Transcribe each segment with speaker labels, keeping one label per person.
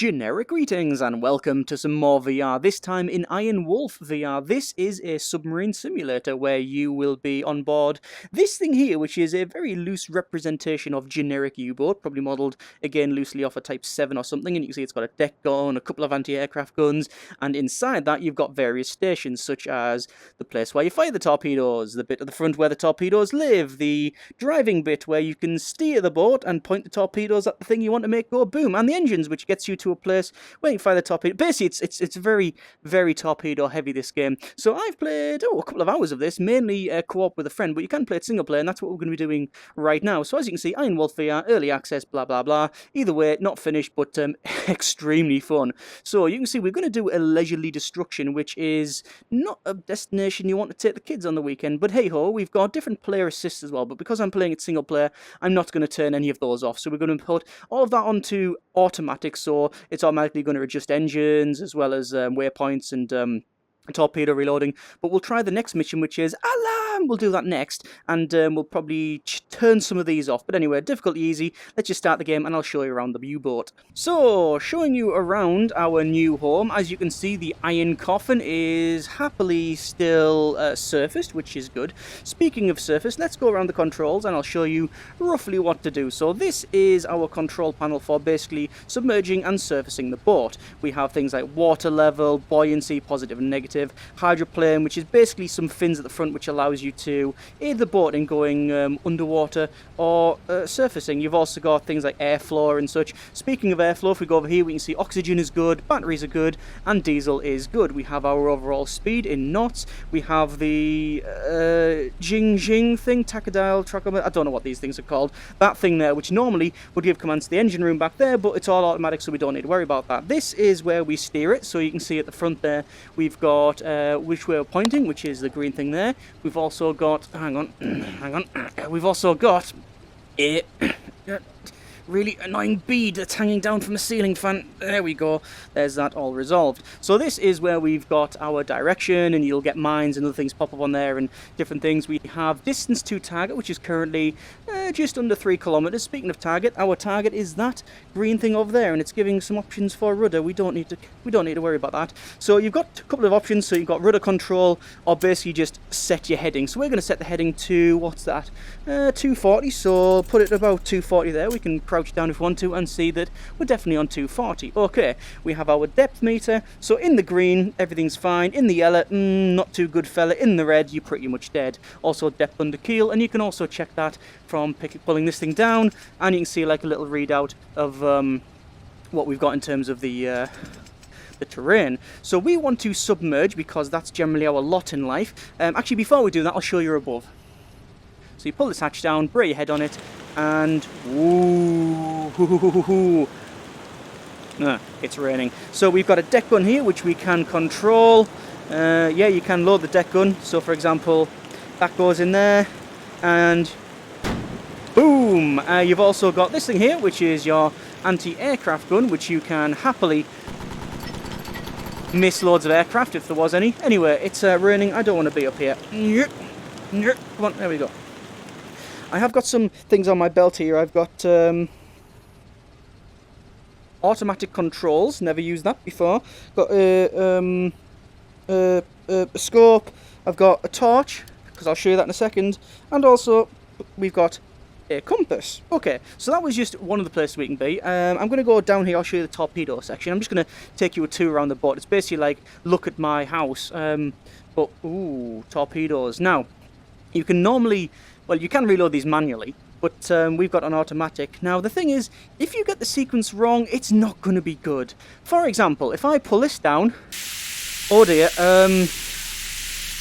Speaker 1: Generic greetings and welcome to some more VR, this time in IronWolf VR. This is a submarine simulator where you will be on board this thing here, which is a very loose representation of generic U-boat, probably modelled, again, loosely off a Type 7 or something, and you can see it's got a deck gun, a couple of anti-aircraft guns, and inside that you've got various stations, such as the place where you fire the torpedoes, the bit at the front where the torpedoes live, the driving bit where you can steer the boat and point the torpedoes at the thing you want to make go boom, and the engines, which gets you to a place where you can fire the torpedo. Basically, it's very, very torpedo heavy, this game. So I've played, a couple of hours of this, mainly co-op with a friend, but you can play it single player, and that's what we're going to be doing right now. So as you can see, IronWolf VR, early access, blah, blah, blah. Either way, not finished, but extremely fun. So you can see we're going to do a leisurely destruction, which is not a destination you want to take the kids on the weekend, but hey-ho, we've got different player assists as well, but because I'm playing it single player, I'm not going to turn any of those off. So we're going to put all of that onto automatic, so it's automatically going to adjust engines as well as waypoints and torpedo reloading. But we'll try the next mission, which is alarm. We'll do that next, and we'll probably turn some of these off. But anyway, difficulty easy. Let's just start the game and I'll show you around the U-boat. So, showing you around our new home. As you can see, the iron coffin is happily still surfaced, which is good. Speaking of surface, let's go around the controls and I'll show you roughly what to do. So this is our control panel for basically submerging and surfacing the boat. We have things like water level, buoyancy, positive and negative, hydroplane, which is basically some fins at the front which allows you to aid the boat in going underwater or surfacing. You've also got things like airflow and such. Speaking of airflow, if we go over here, we can see oxygen is good, batteries are good, and diesel is good. We have our overall speed in knots. We have the jing thing, tachydial, trachometer, I don't know what these things are called. That thing there, which normally would give commands to the engine room back there, but it's all automatic, so we don't need to worry about that. This is where we steer it, so you can see at the front there, we've got which way we're pointing, which is the green thing there. We've also got, hang on, we've also got a really annoying bead that's hanging down from the ceiling fan. There we go. There's that all resolved. So this is where we've got our direction, and you'll get mines and other things pop up on there and different things. We have distance to target, which is currently just under 3 kilometers. Speaking of target, our target is that green thing over there, and it's giving some options for rudder. We don't need to worry about that. So you've got a couple of options. So you've got rudder control, or basically just set your heading. So we're going to set the heading to, what's that? 240. So put it about 240 there. We can crouch down if we want to and see that we're definitely on 240. Okay, we have our depth meter. So in the green, everything's fine. In the yellow, not too good, fella. In the red, you're pretty much dead. Also depth under keel, and you can also check that from pulling this thing down, and you can see like a little readout of what we've got in terms of the terrain. So we want to submerge because that's generally our lot in life. Actually, before we do that, I'll show you above. So you pull this hatch down, bray your head on it, and ooh, it's raining. So we've got a deck gun here, which we can control. Yeah, you can load the deck gun. So for example, that goes in there, and boom! You've also got this thing here, which is your anti-aircraft gun, which you can happily miss loads of aircraft if there was any. Anyway, it's raining. I don't want to be up here. Come on, there we go. I have got some things on my belt here. I've got automatic controls, never used that before. Got a scope, I've got a torch, because I'll show you that in a second, and also we've got a compass. Okay, so that was just one of the places we can be. I'm going to go down here, I'll show you the torpedo section. I'm just going to take you a tour around the boat. It's basically like, look at my house, but, ooh, torpedoes. Now, you can normally, well, you can reload these manually, but we've got an automatic. Now, the thing is, if you get the sequence wrong, it's not going to be good. For example, if I pull this down, oh dear,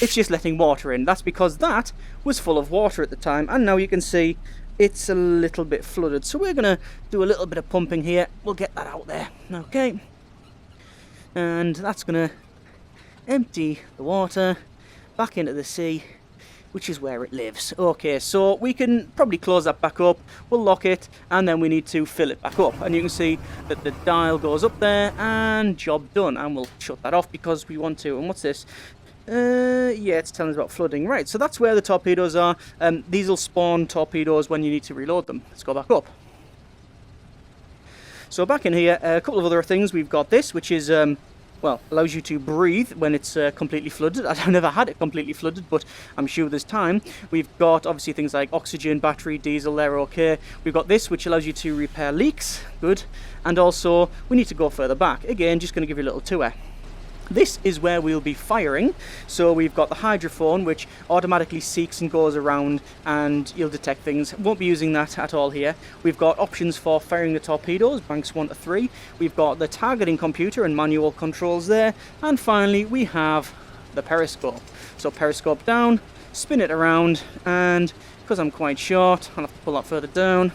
Speaker 1: it's just letting water in. That's because that was full of water at the time, and now you can see it's a little bit flooded. So we're going to do a little bit of pumping here. We'll get that out there. Okay. And that's going to empty the water back into the sea, which is where it lives. Okay, so we can probably close that back up, we'll lock it, and then we need to fill it back up. And you can see that the dial goes up there, and job done. And we'll shut that off because we want to. And what's this? Yeah, it's telling us about flooding. Right, so that's where the torpedoes are. These will spawn torpedoes when you need to reload them. Let's go back up. So back in here, a couple of other things. We've got this, which is well, allows you to breathe when it's completely flooded. I've never had it completely flooded, but I'm sure there's time. We've got obviously things like oxygen, battery, diesel, they're okay. We've got this, which allows you to repair leaks, good. And also, we need to go further back. Again, just going to give you a little tour. This is where we'll be firing. So we've got the hydrophone, which automatically seeks and goes around and you'll detect things. Won't be using that at all here. We've got options for firing the torpedoes, banks 1 to 3. We've got the targeting computer and manual controls there. And finally, we have the periscope. So periscope down, spin it around, and because I'm quite short, I'll have to pull that further down.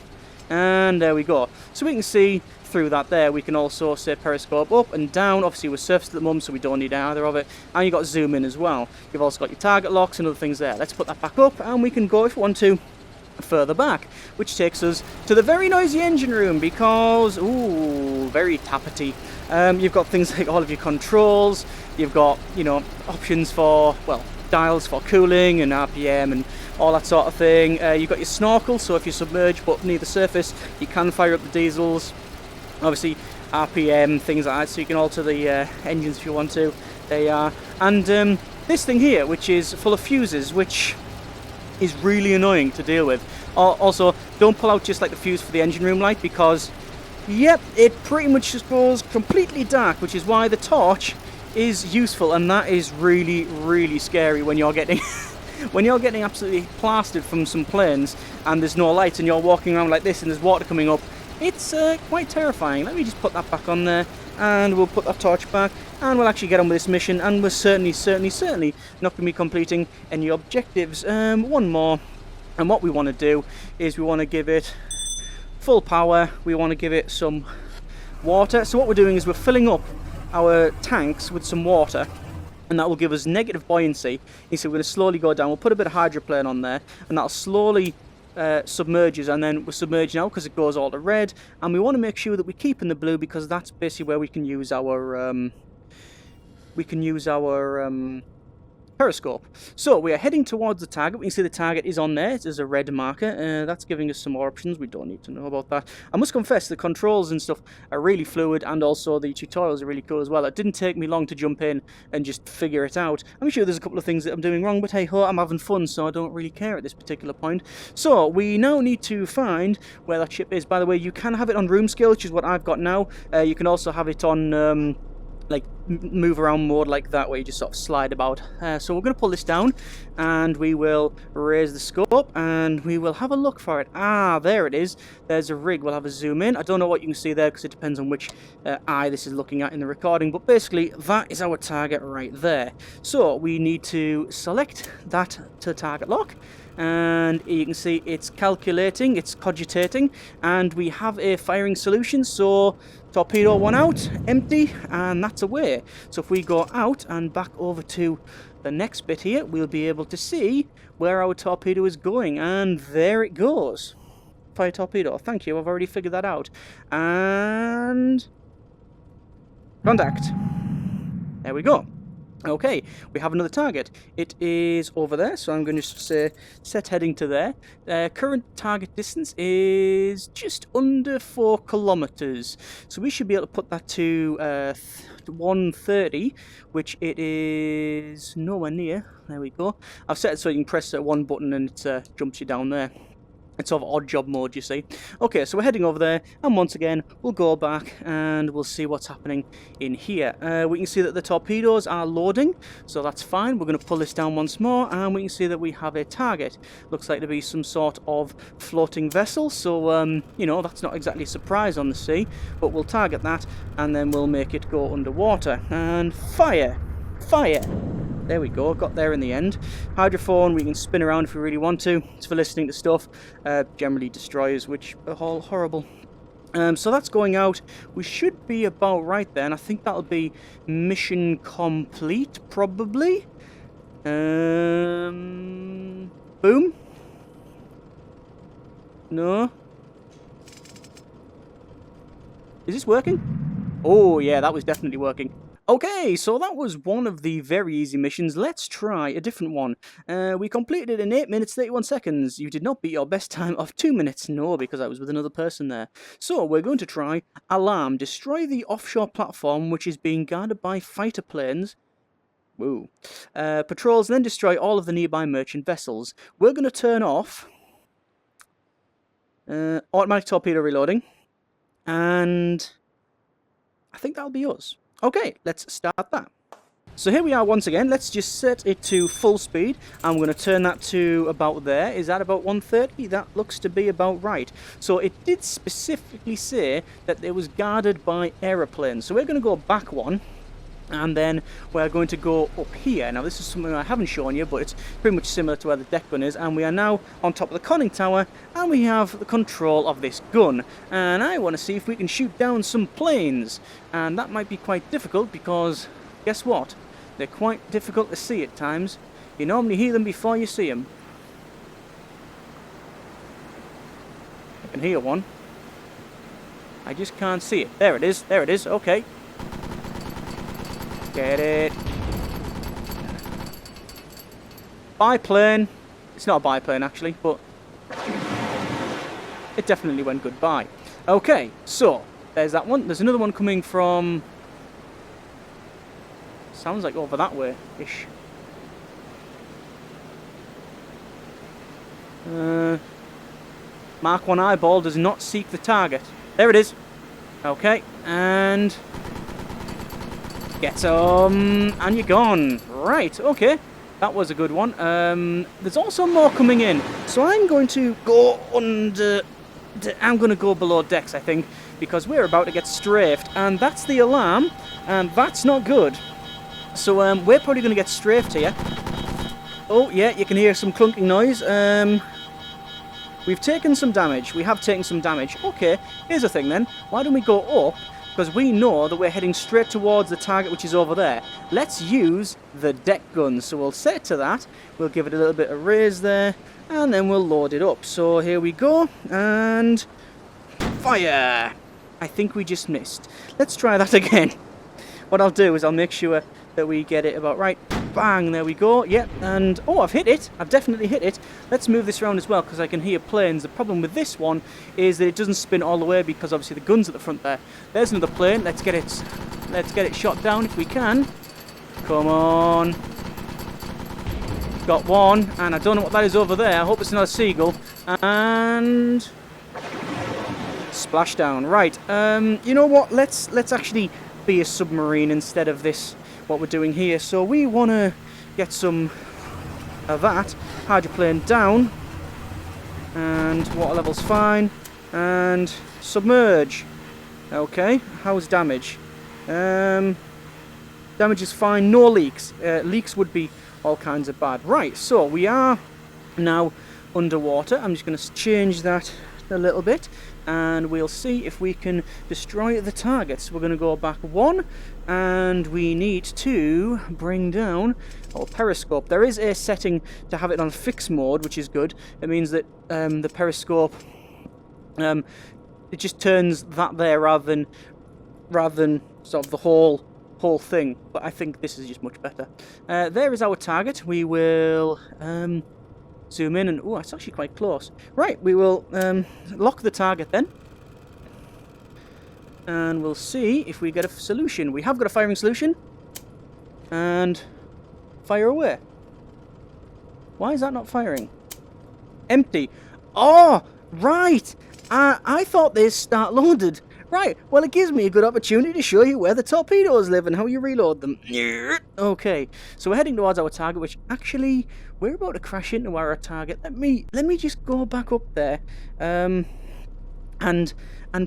Speaker 1: And there we go. So we can see through that there. We can also say periscope up and down. Obviously we're surfaced at the moment, so we don't need either of it. And you've got zoom in as well. You've also got your target locks and other things there. Let's put that back up and we can go, if we want to, further back, which takes us to the very noisy engine room because, ooh, very tappety. You've got things like all of your controls. You've got, you know, options for, well, dials for cooling and RPM and all that sort of thing. You've got your snorkel, so if you're submerged but near the surface, you can fire up the diesels. Obviously RPM, things like that, so you can alter the engines if you want to. They are. And this thing here, which is full of fuses, which is really annoying to deal with. Also, don't pull out just like the fuse for the engine room light because, yep, it pretty much just goes completely dark, which is why the torch is useful, and that is really, really scary when you're getting when you're getting absolutely plastered from some planes and there's no lights and you're walking around like this and there's water coming up. It's quite terrifying. Let me just put that back on there and we'll put that torch back and we'll actually get on with this mission, and we're certainly not going to be completing any objectives. One more, and what we want to do is we want to give it full power. We want to give it some water. So what we're doing is we're filling up our tanks with some water, and that will give us negative buoyancy. You see, we're going to slowly go down. We'll put a bit of hydroplane on there, and that'll slowly submerges, and then we're submerged now because it goes all to red, and we want to make sure that we keep in the blue because that's basically where we can use our periscope. So we are heading towards the target. We can see the target is on there. There's a red marker. That's giving us some more options. We don't need to know about that. I must confess, the controls and stuff are really fluid, and also the tutorials are really cool as well. It didn't take me long to jump in and just figure it out. I'm sure there's a couple of things that I'm doing wrong, but hey ho, I'm having fun, so I don't really care at this particular point. So we now need to find where that ship is. By the way, you can have it on room scale, which is what I've got now. You can also have it on like move around mode like that, where you just sort of slide about. So we're going to pull this down and we will raise the scope and we will have a look for it. Ah, there it is. There's a rig. We'll have a zoom in. I don't know what you can see there because it depends on which eye this is looking at in the recording, but basically that is our target right there. So we need to select that to target lock, and you can see it's calculating, it's cogitating, and we have a firing solution. So torpedo 1 out, empty, and that's away. So if we go out and back over to the next bit here, we'll be able to see where our torpedo is going, and there it goes. Fire torpedo, thank you, I've already figured that out. And contact. There we go. Okay, we have another target. It is over there, so I'm going to say set heading to there. Current target distance is just under 4 kilometers, so we should be able to put that to 130, which it is nowhere near. There we go. I've set it so you can press one button and it jumps you down there. It's sort of odd job mode, you see. Okay, so we're heading over there, and once again, we'll go back and we'll see what's happening in here. We can see that the torpedoes are loading, so that's fine. We're going to pull this down once more, and we can see that we have a target. Looks like to be some sort of floating vessel, so, you know, that's not exactly a surprise on the sea, but we'll target that, and then we'll make it go underwater. And fire! Fire! There we go, got there in the end. Hydrophone, we can spin around if we really want to. It's for listening to stuff. Generally destroys, which are all horrible. So that's going out. We should be about right then. I think that'll be mission complete, probably. Boom. No. Is this working? Oh, yeah, that was definitely working. Okay, so that was one of the very easy missions. Let's try a different one. We completed it in 8 minutes 31 seconds. You did not beat your best time of 2 minutes. No, because I was with another person there. So we're going to try Alarm. Destroy the offshore platform which is being guarded by fighter planes. Woo. Patrols, then destroy all of the nearby merchant vessels. We're going to turn off automatic torpedo reloading. And I think that'll be us. Okay, let's start that. So here we are once again. Let's just set it to full speed. I'm going to turn that to about there. Is that about 130? That looks to be about right. So it did specifically say that it was guarded by aeroplanes. So we're going to go back one. And then we're going to go up here. Now this is something I haven't shown you, but it's pretty much similar to where the deck gun is. And we are now on top of the conning tower, and we have the control of this gun. And I want to see if we can shoot down some planes. And that might be quite difficult because, guess what? They're quite difficult to see at times. You normally hear them before you see them. I can hear one. I just can't see it. There it is. There it is. Okay. Get it. Biplane. It's not a biplane actually, but it definitely went goodbye. Okay, so there's that one. There's another one coming from... sounds like over that way-ish. Mark 1 eyeball does not seek the target. There it is. Okay, and... get some, and you're gone. Right, okay. That was a good one. There's also more coming in. So I'm going to go under... I'm going to go below decks, I think, because we're about to get strafed. And that's the alarm, and that's not good. So we're probably going to get strafed here. Oh, yeah, you can hear some clunking noise. We've taken some damage. We have taken some damage. Okay, here's the thing then. Why don't we go up? Because we know that we're heading straight towards the target which is over there. Let's use the deck gun. So we'll set to that. We'll give it a little bit of raise there. And then we'll load it up. So here we go. And fire! I think we just missed. Let's try that again. What I'll do is I'll make sure that we get it about right. Bang, there we go. Yep, and oh, I've hit it. I've definitely hit it. Let's move this around as well because I can hear planes. The problem with this one is that it doesn't spin all the way because obviously the gun's at the front there. There's another plane. Let's get it shot down if we can. Come on. Got one, and I don't know what that is over there. I hope it's not a seagull. And splash down. Right. You know what? Let's actually be a submarine instead of this. What we're doing here. So we want to get some of that. Hydroplane down. And water level's fine. And submerge. Okay. How's damage? Damage is fine. No leaks. Leaks would be all kinds of bad. Right. So we are now underwater. I'm just going to change that a little bit. And we'll see if we can destroy the targets. We're going to go back one, and we need to bring down our periscope. There is a setting to have it on fixed mode, which is good. It means that the periscope, it just turns that there rather than sort of the whole thing. But I think this is just much better. There is our target. We will zoom in and... oh, it's actually quite close. Right, we will lock the target then. And we'll see if we get a solution. We have got a firing solution. And fire away. Why is that not firing? Empty. Oh, right. I thought they start loaded. Right, well it gives me a good opportunity to show you where the torpedoes live and how you reload them. Okay, so we're heading towards our target, which actually we're about to crash into our target. Let me just go back up there, and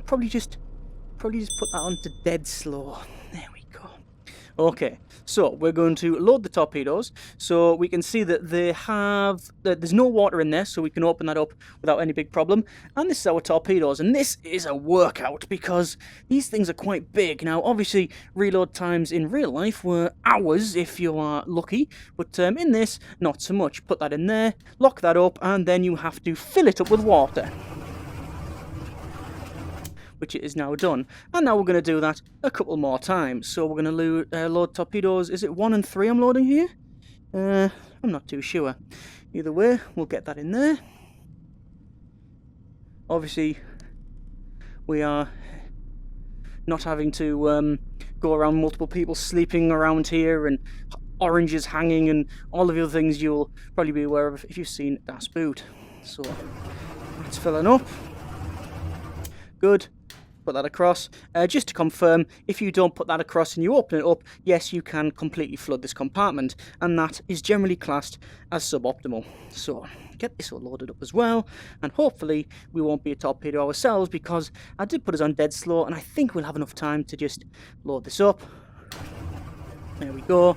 Speaker 1: probably just put that on to dead slow. There we go. Okay, so we're going to load the torpedoes. So we can see that they have... there's no water in there, so we can open that up without any big problem. And this is our torpedoes, and this is a workout because these things are quite big. Now, obviously, reload times in real life were hours if you are lucky, but in this, not so much. Put that in there, lock that up, and then you have to fill it up with water. which it is now done. And now we're going to do that a couple more times. So we're going to load torpedoes. Is it 1 and 3 I'm loading here? I'm not too sure. Either way, we'll get that in there. Obviously, we are not having to go around multiple people sleeping around here and oranges hanging and all of the other things you'll probably be aware of if you've seen Das Boot. So it's filling up. Good. Put that across. Just to confirm, if you don't put that across and you open it up, yes, you can completely flood this compartment, and that is generally classed as suboptimal. So get this all loaded up as well, and hopefully we won't be a torpedo ourselves, because I did put us on dead slow, and I think we'll have enough time to just load this up. There we go.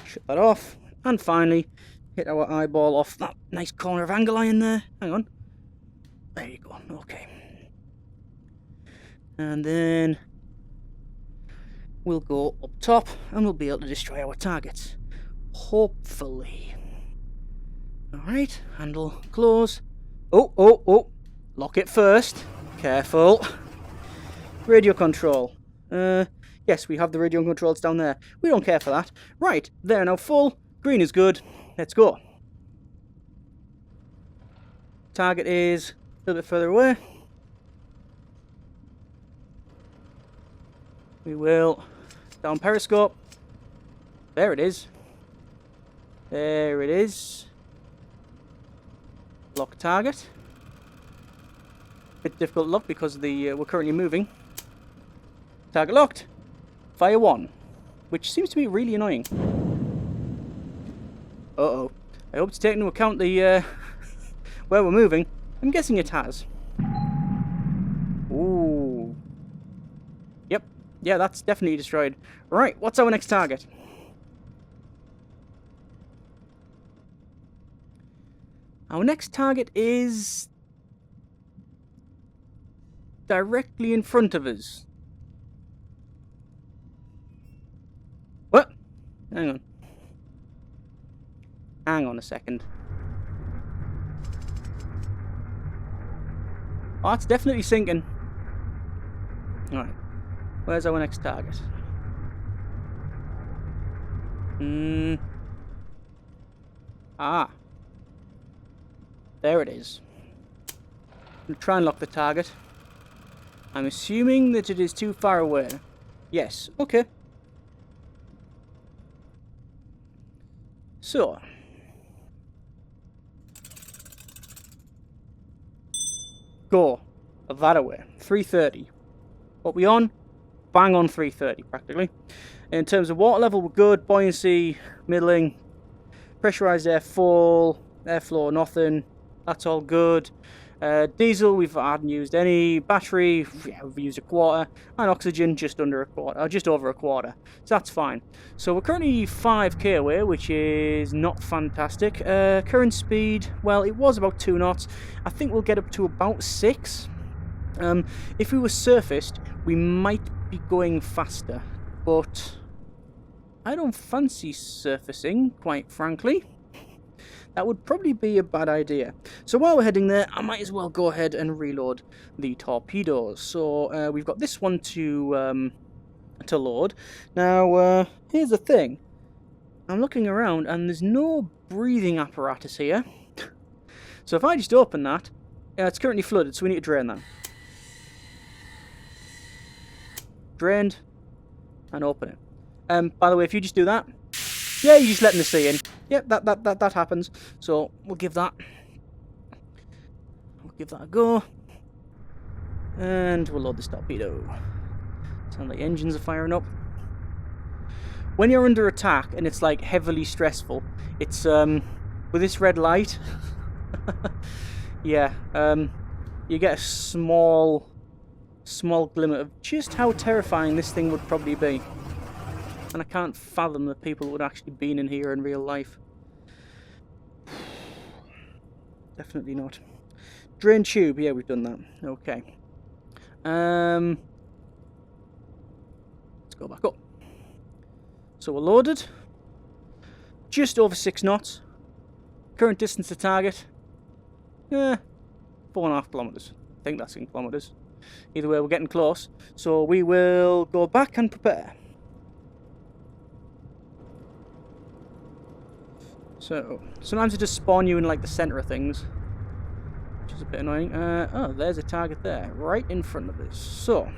Speaker 1: Shut that off, and finally hit our eyeball off that nice corner of angle iron there. Hang on. There you go. Okay. And then we'll go up top and we'll be able to destroy our targets. Hopefully. Alright, handle close. Oh. Lock it first. Careful. Radio control. Yes, we have the radio controls down there. We don't care for that. Right, they're now full. Green is good. Let's go. Target is a little bit further away. We will down periscope. There it is. There it is. Lock target. Bit difficult to lock because we're currently moving. Target locked. Fire 1, which seems to be really annoying. Uh-oh. I hope to take into account the where we're moving. I'm guessing it has. Ooh. Yep. Yeah, that's definitely destroyed. Right, what's our next target? Our next target is directly in front of us. What? Hang on. Hang on a second. Oh, it's definitely sinking. Alright. Where's our next target? Ah. There it is. I'll try and lock the target. I'm assuming that it is too far away. Yes. Okay. So. Go. That away. 330. What we on? Bang on 330 practically. In terms of water level, we're good. Buoyancy, middling. Pressurized airfall, airflow, nothing. That's all good. Diesel, we hadn't used any. Battery, yeah, we've used a quarter. And oxygen, just under a quarter, or just over a quarter. So that's fine. So we're currently 5k away, which is not fantastic. Current speed, well, it was about 2 knots. I think we'll get up to about 6. If we were surfaced, we might be going faster. But I don't fancy surfacing, quite frankly. That would probably be a bad idea. So while we're heading there, I might as well go ahead and reload the torpedoes. So we've got this one to load. Now, here's the thing. I'm looking around and there's no breathing apparatus here. So if I just open that, it's currently flooded, so we need to drain that. Drained, and open it. By the way, if you just do that, yeah, you're just letting the sea in. Yep, that happens. So we'll give that a go, and we'll load this torpedo. Sound like engines are firing up. When you're under attack and it's like heavily stressful, it's with this red light. Yeah, you get a small glimmer of just how terrifying this thing would probably be. And I can't fathom that people would actually been in here in real life. Definitely not. Drain tube, yeah, we've done that. Okay. Let's go back up. So we're loaded. Just over 6 knots. Current distance to target. 4.5 kilometers. I think that's in kilometers. Either way, we're getting close. So we will go back and prepare. So sometimes it just spawn you in like the center of things, which is a bit annoying. Oh, there's a target there, right in front of us. So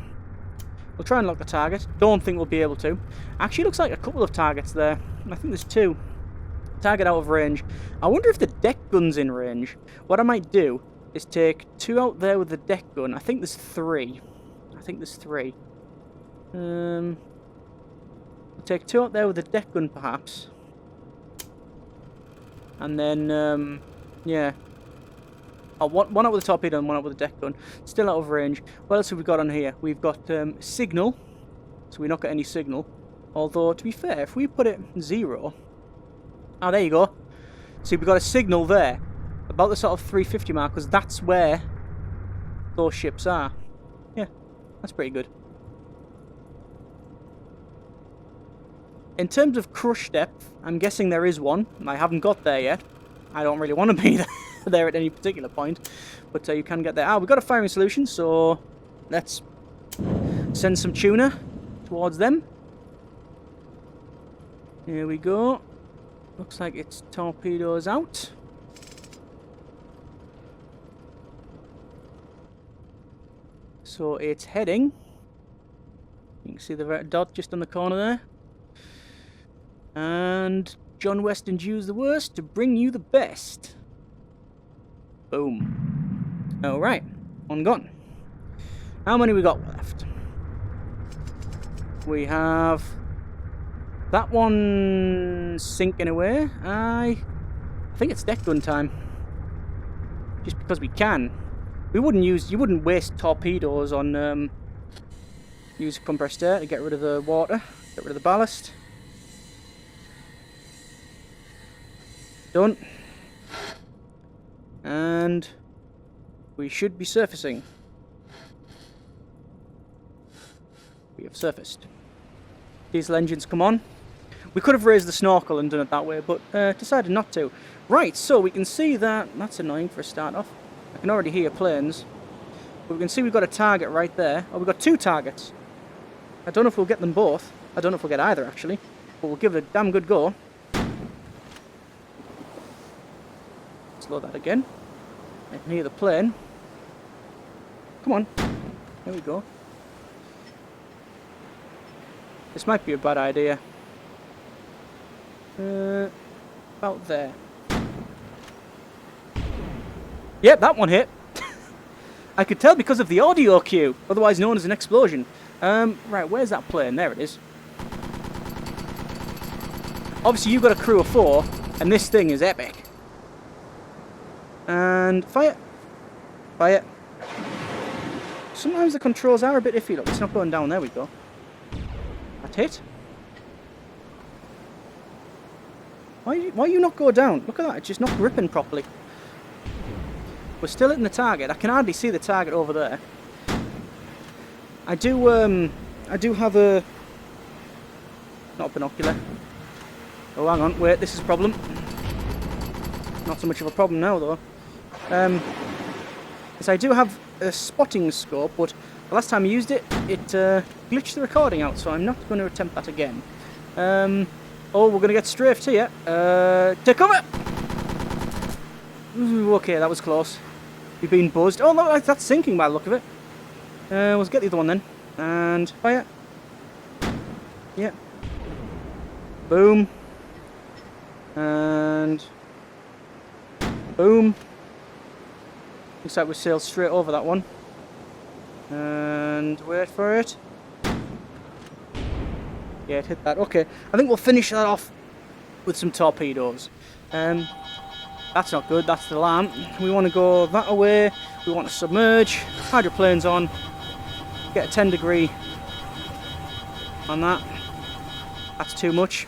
Speaker 1: we'll try and lock the target. Don't think we'll be able to. Actually, looks like a couple of targets there. I think there's 2. Target out of range. I wonder if the deck gun's in range. What I might do is take 2 out there with the deck gun. I think there's 3. We'll take 2 out there with the deck gun, perhaps. And then, yeah. Oh, one out with the torpedo and one out with the deck gun. Still out of range. What else have we got on here? We've got signal. So we not got any signal. Although, to be fair, if we put it 0... Oh, there you go. See, we've got a signal there. About the sort of 350 mark, because that's where those ships are. Yeah, that's pretty good. In terms of crush depth, I'm guessing there is one. I haven't got there yet. I don't really want to be there at any particular point. But you can get there. Ah, we've got a firing solution, so let's send some tuna towards them. Here we go. Looks like its torpedoes out. So it's heading. You can see the red dot just on the corner there. And John Weston Jew's the worst to bring you the best. Boom. Alright, one gone. How many we got left? We have that one sinking away. I think it's deck gun time. Just because we can. You wouldn't waste torpedoes on use compressed air to get rid of the water, get rid of the ballast. Done. And we should be surfacing. We have surfaced. Diesel engines come on. We could have raised the snorkel and done it that way, but decided not to. Right, so we can see that... That's annoying for a start off. I can already hear planes. But we can see we've got a target right there. Oh, we've got 2 targets. I don't know if we'll get them both. I don't know if we'll get either, actually. But we'll give it a damn good go. Slow that again. I can hear the plane. Come on. There we go. This might be a bad idea. About there. Yep, that one hit. I could tell because of the audio cue, otherwise known as an explosion. Right, where's that plane? There it is. Obviously, you've got a crew of 4, and this thing is epic. And fire. Fire. Sometimes the controls are a bit iffy. Look, it's not going down. There we go. That hit. Why you not go down? Look at that. It's just not gripping properly. We're still hitting the target. I can hardly see the target over there. I do have a... Not a binocular. Oh, hang on. Wait, this is a problem. Not so much of a problem now, though. Yes, I do have a spotting scope, but the last time I used it, it glitched the recording out, so I'm not going to attempt that again. Oh, we're going to get strafed here. Take cover! Ooh, okay, that was close. We've been buzzed. Oh, look, that's sinking by the look of it. Let's get the other one then. And fire. Yeah. Boom. And... boom. Looks like we sailed straight over that one. And wait for it. Yeah, it hit that. Okay, I think we'll finish that off with some torpedoes. That's not good, that's the alarm. We want to go that away. We want to submerge. Hydroplane's on. Get a 10 degree on that. That's too much.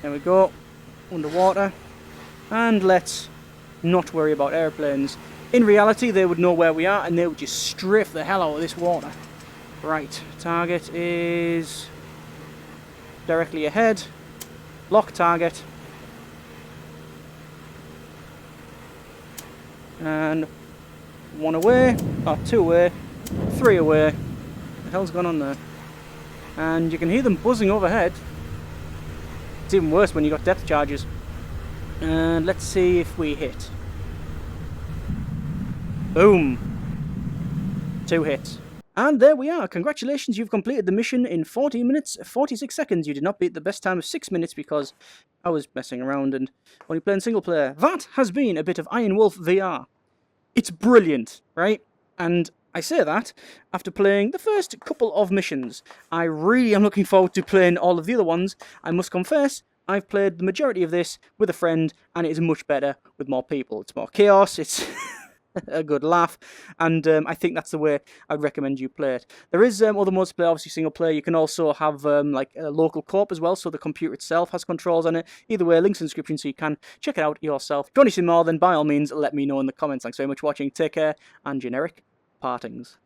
Speaker 1: There we go. Underwater. And let's not worry about airplanes. In reality, they would know where we are and they would just strafe the hell out of this water. Right, target is directly ahead. Lock target. And 1 away, or 2 away, 3 away. What the hell's gone on there? And you can hear them buzzing overhead. It's even worse when you got depth charges. And let's see if we hit. Boom. 2 hits. And there we are. Congratulations, you've completed the mission in 40 minutes, 46 seconds. You did not beat the best time of 6 minutes because I was messing around and only playing single player. That has been a bit of IronWolf VR. It's brilliant, right? And I say that after playing the first couple of missions. I really am looking forward to playing all of the other ones. I must confess, I've played the majority of this with a friend, and it is much better with more people. It's more chaos, it's a good laugh, and I think that's the way I'd recommend you play it. There is other modes to play, obviously single player. You can also have like a local co-op as well, so the computer itself has controls on it. Either way, links in the description so you can check it out yourself. If you want to see more, then by all means let me know in the comments. Thanks very much for watching, take care, and generic partings.